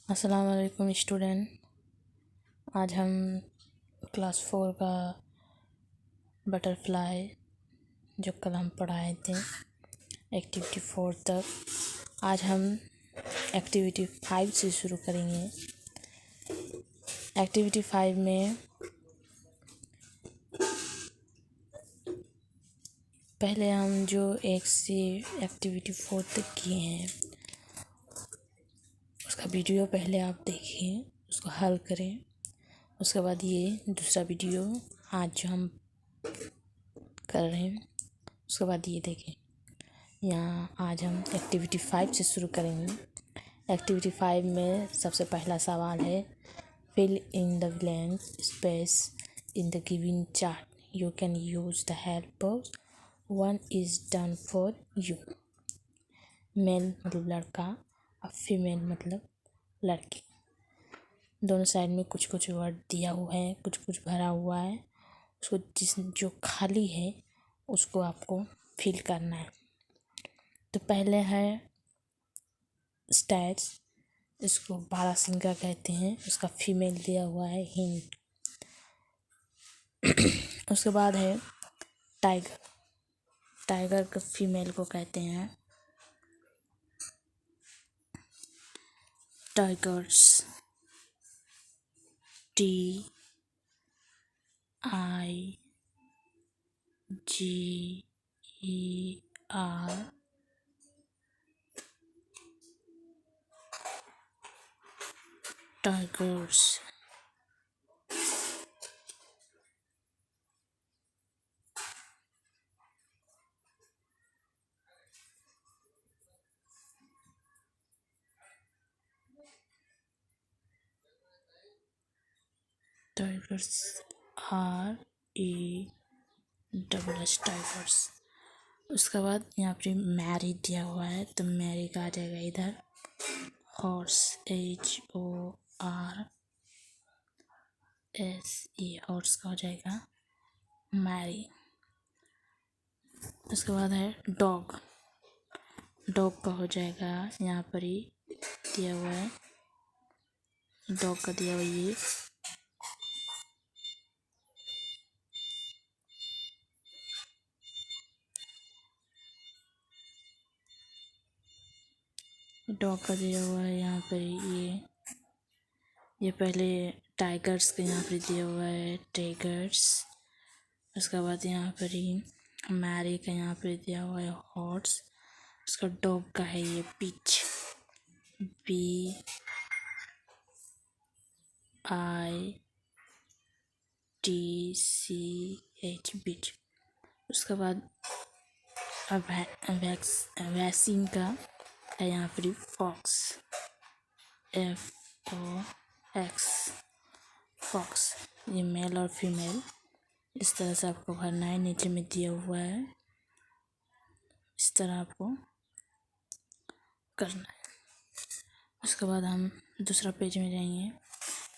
अस्सलाम वालेकुम स्टूडेंट। आज हम क्लास 4 का बटरफ्लाई जो कल हम पढ़ाए थे एक्टिविटी 4 तक, आज हम एक्टिविटी 5 से शुरू करेंगे। एक्टिविटी 5 में पहले हम जो 1 से एक्टिविटी 4 तक किए हैं उसका वीडियो पहले आप देखिए, उसको हल करें। उसके बाद ये दूसरा वीडियो आज जो हम कर रहे हैं उसके बाद ये देखें। यहाँ आज हम एक्टिविटी 5 से शुरू करेंगे। एक्टिविटी 5 में सबसे पहला सवाल है fill in the blank space in the given chart. You can use the helpers. One is done for you. Male मतलब लड़का और फीमेल मतलब लड़की। दोनों साइड में कुछ कुछ वर्ड दिया हुआ है, कुछ कुछ भरा हुआ है। उसको जो खाली है उसको आपको फिल करना है। तो पहले है स्टैट्स, इसको बारहसिंगा कहते हैं, उसका फीमेल दिया हुआ है हिंट। उसके बाद है टाइगर। टाइगर का फीमेल को कहते हैं tigers. TIGER tigers. Tigers RESS tigers. उसके बाद यहाँ पे मैरी दिया हुआ है तो मैरी का आ जाएगा इधर हॉर्स HORSE हॉर्स का हो जाएगा मैरी। उसके बाद है डॉग। डॉग का हो जाएगा यहाँ पर ही दिया हुआ है, डॉग का दिया हुआ ये डॉग का दिया हुआ है यहाँ पर ये पहले टाइगर्स के यहाँ पर दिया हुआ है टाइगर्स। उसके बाद यहाँ पर ही मैरी का यहाँ पर दिया हुआ है हॉर्स। उसका डॉग का है ये पिच BITCH बिच। उसके बाद वैक्सीन का है यहाँ पर फॉक्स FOX फॉक्स। ये मेल और फीमेल इस तरह से आपको भरना है, नीचे में दिया हुआ है, इस तरह आपको करना है। उसके बाद हम दूसरा पेज में जाएंगे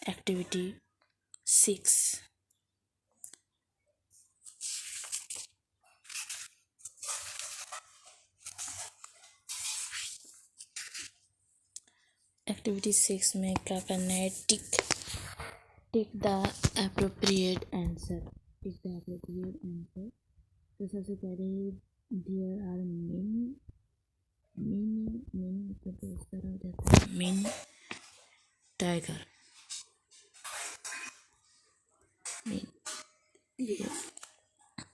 एक्टिविटी 6। एक्टिविटी 6 में क्या करना है, tick the appropriate answer. Tick the appropriate answer. तो सबसे पहले देयर आर मेनी तो इस तरह हो जाता है many tiger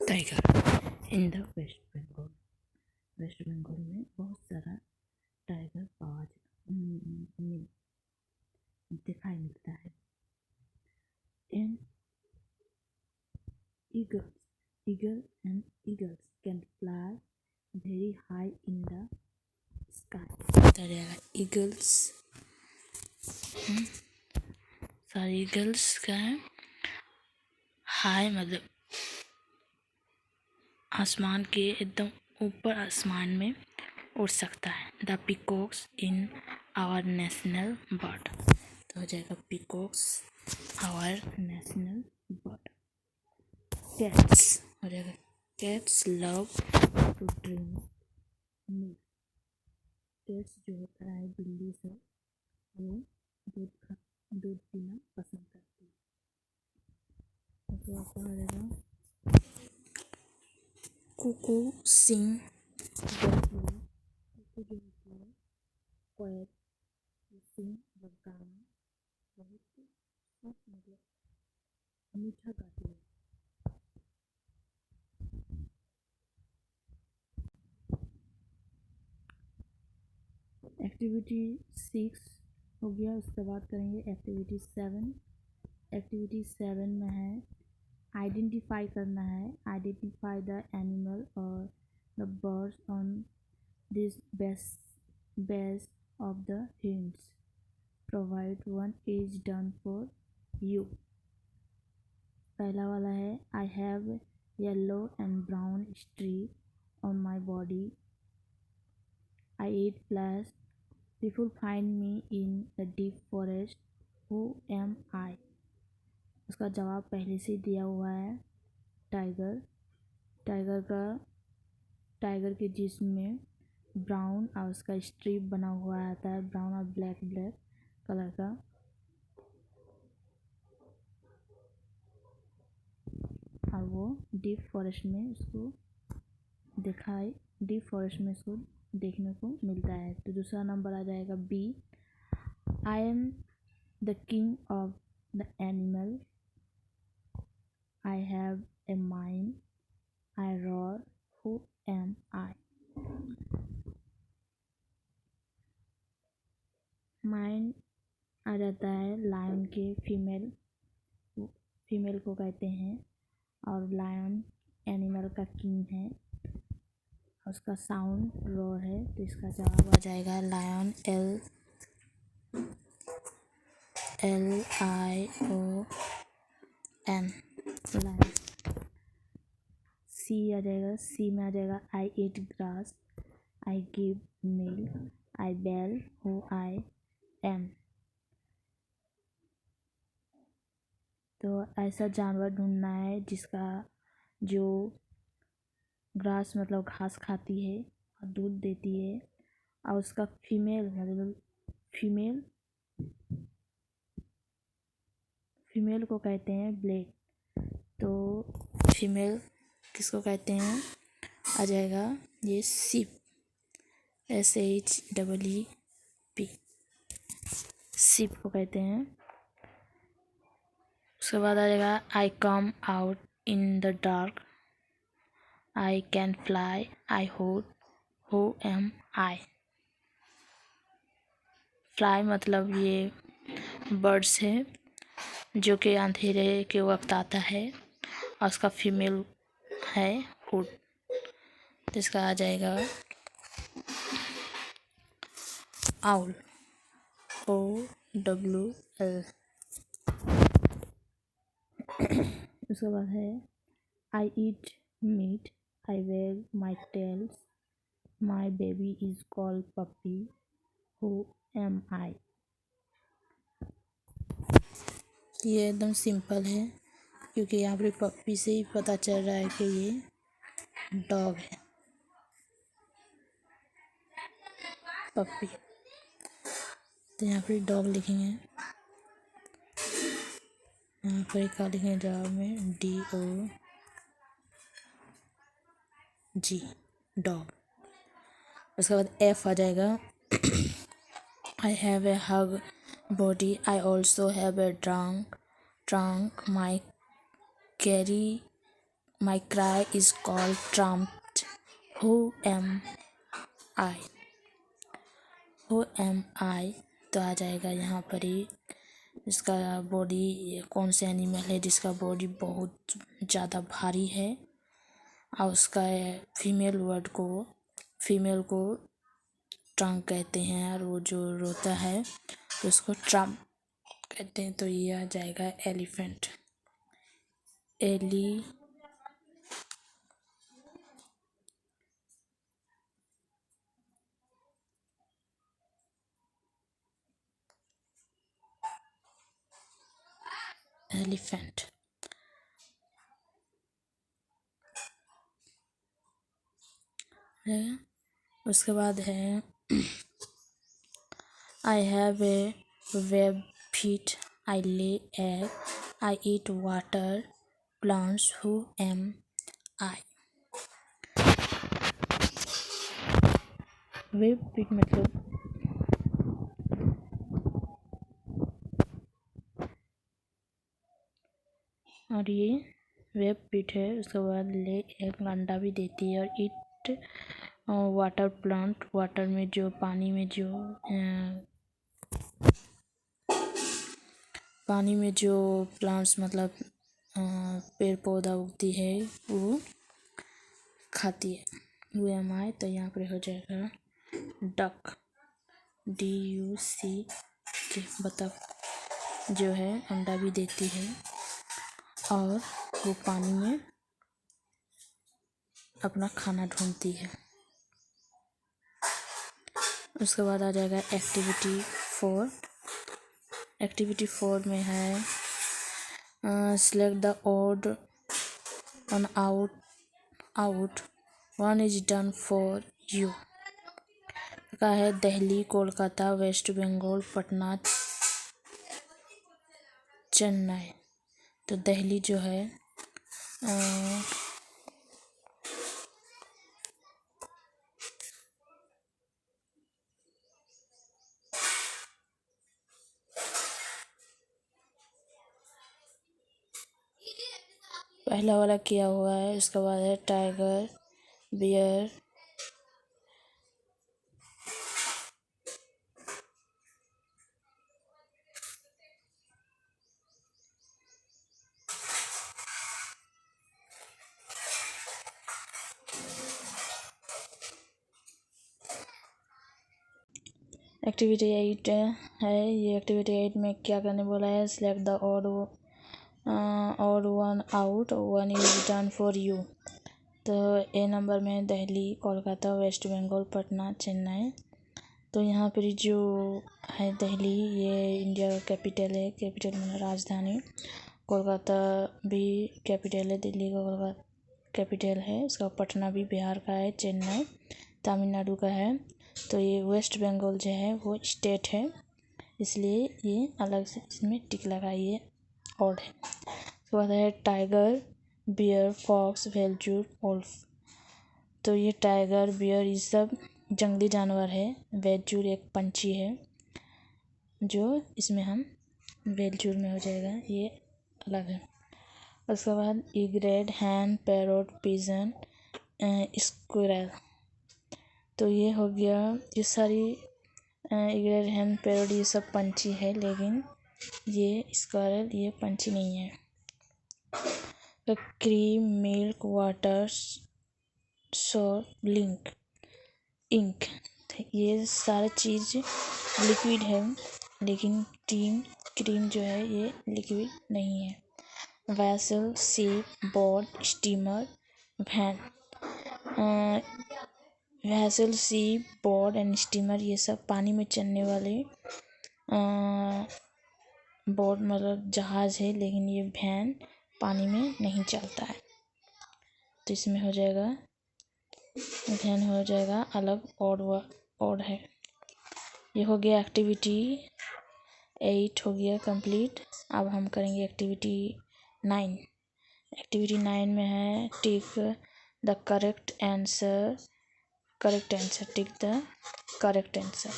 tiger in the West Bengal. West Bengal में बहुत सारा टाइगर दिखाई मिलता है। And eagles can fly very high in the sky। Eagles सारे ईगल्स का है हाई मतलब आसमान के एकदम ऊपर आसमान में उड़ सकता है। The peacocks in our national bird. तो हो जाएगा peacocks our national bird. Cats हो जाएगा cats love to drink milk. Cats जो होता है बिल्ली सब वो उसको सिंग बोलते हैं, उसको जो होती है पोएट, सिंग मतलब गाना बहुत मतलब मीठा गाती है। एक्टिविटी 6 हो गया। उसके बाद करेंगे एक्टिविटी 7। एक्टिविटी 7 में है आइडेंटिफाई करना है। आइडेंटिफाई द एनिमल और the birds on this base of the hints. Provide one each done for you. पहला वाला है I have yellow and brown streak on my body. I eat flesh. People find me in the deep forest. Who am I? उसका जवाब पहले से दिया हुआ है टाइगर। टाइगर के जिस्म में ब्राउन और उसका स्ट्रिप बना हुआ आता है, ब्राउन और ब्लैक कलर का। और वो डीप फॉरेस्ट में उसको देखने को मिलता है। तो दूसरा नंबर आ जाएगा B. I am the king of the animal. I have a mind. I roar. Who am I? Mind आ जाता है लायन के फीमेल को कहते हैं, और लायन एनिमल का किंग है। उसका साउंड रोर है, तो इसका जवाब आ जाएगा लायन। LION lion. सी आ जाएगा। सी में आ जाएगा I eat grass. I give milk. I bell. Who I am? तो ऐसा जानवर ढूंढना है जिसका जो ग्रास मतलब घास खाती है और दूध देती है, और उसका फीमेल को कहते हैं ब्लेड। तो फीमेल किसको कहते हैं? आ जाएगा ये सिप। SHEEP सिप को कहते हैं। उसके बाद आ जाएगा I come out in the dark. I can fly. I hoot. Who am I? Fly मतलब ये बर्ड्स है जो कि अंधेरे के वक्त आता है, और उसका फीमेल है हुड। तो इसका आ जाएगा आउल। OWL। उसके बाद है आई ईट meat. I wag my tails. My baby is called puppy. Who am I? ये एकदम सिंपल है, क्योंकि यहाँ पर पप्पी से ही पता चल रहा है कि ये डॉग है, पप्पी। तो यहाँ पर डॉग लिखेंगे, यहाँ पर क्या लिखेंगे जवाब में? DOG dog. उसके बाद F आ जाएगा I have a huge body. I also have a trunk. My cry is called trumped. Who am I? तो आ जाएगा यहाँ पर ही इसका बॉडी, कौन से एनिमल है जिसका बॉडी बहुत ज़्यादा भारी है, और उसका फीमेल को ट्रंक कहते हैं, और वो जो रोता है तो उसको ट्रम्प कहते हैं। तो ये आ जाएगा एलिफेंट। एलिफेंट। उसके बाद है I have a web feet. I lay egg. I eat water plants. Who am I? Web pit मतलब और ये वेब पिट है। उसके बाद ले एक अंडा भी देती है। और इट वाटर प्लांट, वाटर में जो पानी में जो प्लांट्स मतलब पेड़ पौधा उगती है वो खाती है। UMI तो यहाँ पर हो जाएगा डक, DUCK, बतख जो है अंडा भी देती है और वो पानी में अपना खाना ढूंढती है। उसके बाद आ जाएगा एक्टिविटी 4। एक्टिविटी 4 में है select the odd on out 1 is done for you का है दिल्ली, कोलकाता, वेस्ट बंगाल, पटना, चेन्नई। तो दिल्ली जो है पहला वाला किया हुआ है। उसके बाद है टाइगर, बियर, एक्टिविटी 8 है। ये एक्टिविटी 8 में क्या करने बोला है, select the odd one out 1 is done for you. तो ए नंबर में दिल्ली, कोलकाता, वेस्ट बंगाल, पटना, चेन्नई। तो यहाँ पर जो है दिल्ली, ये इंडिया का कैपिटल है, कैपिटल मतलब राजधानी। कोलकाता भी कैपिटल है, दिल्ली का कोलकाता कैपिटल है। इसका पटना भी बिहार का है, चेन्नई तमिलनाडु का है। तो ये वेस्ट बंगाल जो है वो स्टेट है, इसलिए ये अलग से इसमें टिक लगाइए और है। उसके बाद है टाइगर, बियर, फॉक्स, वेलचूर, वुल्फ। तो ये टाइगर, बियर ये सब जंगली जानवर है। वेलचूर एक पंछी है जो इसमें हम वेलचूर में हो जाएगा, ये अलग है। उसके बाद इग्रेट, हैन, पैरोट, पिजन, स्क्विरल। तो ये हो गया। ये सारी इग्रेट, हैन, पैरोट ये सब पंछी है, लेकिन ये स्क्विरल ये पंछी नहीं है। तो cream, milk, water, soap, ink ये सारा चीज़ लिक्विड है, लेकिन क्रीम जो है ये लिक्विड नहीं है। Vessel, ship, boat, steamer, van. Vessel, ship, boat and steamer ये सब पानी में चलने वाले बोट मतलब जहाज है, लेकिन ये वैन पानी में नहीं चलता है। तो इसमें हो जाएगा वैन हो जाएगा अलग और है। ये हो गया एक्टिविटी 8 हो गया कंप्लीट। अब हम करेंगे एक्टिविटी 9। एक्टिविटी 9 में है tick the correct answer, tick the correct answer.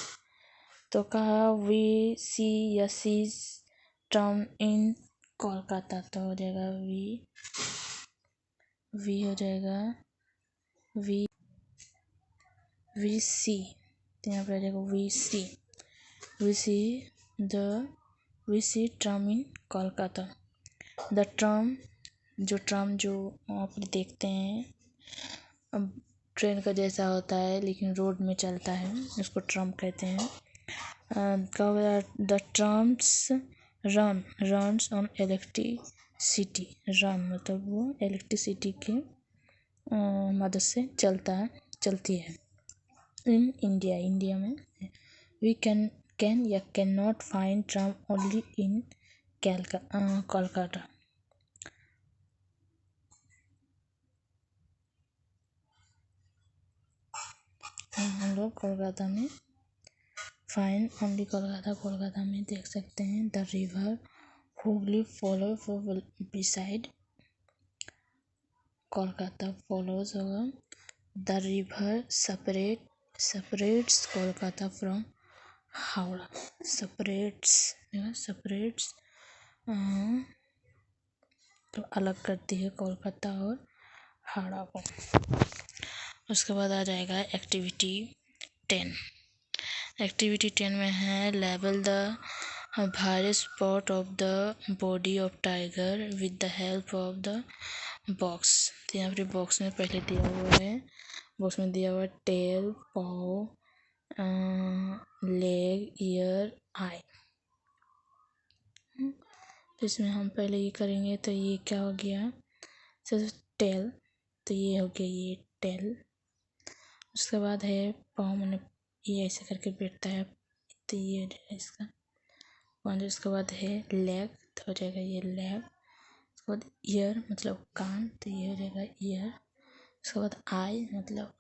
तो कहा वी सी या सीज टर्म इन कोलकाता। तो हो जाएगा वी हो जाएगा वी सी। तो यहाँ पर आ जाएगा we see tram in Kolkata. The tram जो आप देखते हैं अब ट्रेन का जैसा होता है, लेकिन रोड में चलता है, उसको ट्राम कहते हैं। The trams runs on electricity. Run मतलब वो इलेक्ट्रिसिटी के मदद से चलती है। इन इंडिया में वी कैन या can not find tram only in Kolkata. हम लोग कोलकाता में फाइंड ओनली कोलकाता में देख सकते हैं। The river Hooghly follow beside Kolkata follows होगा। The river separates Kolkata from Howrah. Separates तो अलग करती है कोलकाता और हावड़ा को। उसके बाद आ जाएगा एक्टिविटी 10। एक्टिविटी 10 में है लेबल द भारी spot of the body of tiger with the help of the box. तो यहाँ पर बॉक्स में पहले दिया हुआ है, बॉक्स में दिया हुआ है टेल, पाव, लेग, ईयर, आई। तो इसमें हम पहले ये करेंगे तो ये क्या हो गया, सिर्फ टेल, तो ये हो गया ये टेल। उसके बाद है पाँव, मैंने ये ऐसे करके बैठता है तो ये हो जाएगा इसका पाँव। उसके बाद है लेग, तो हो जाएगा ये लेग। उसके बाद ईयर मतलब कान, तो ये हो जाएगा ईयर। उसके बाद आई मतलब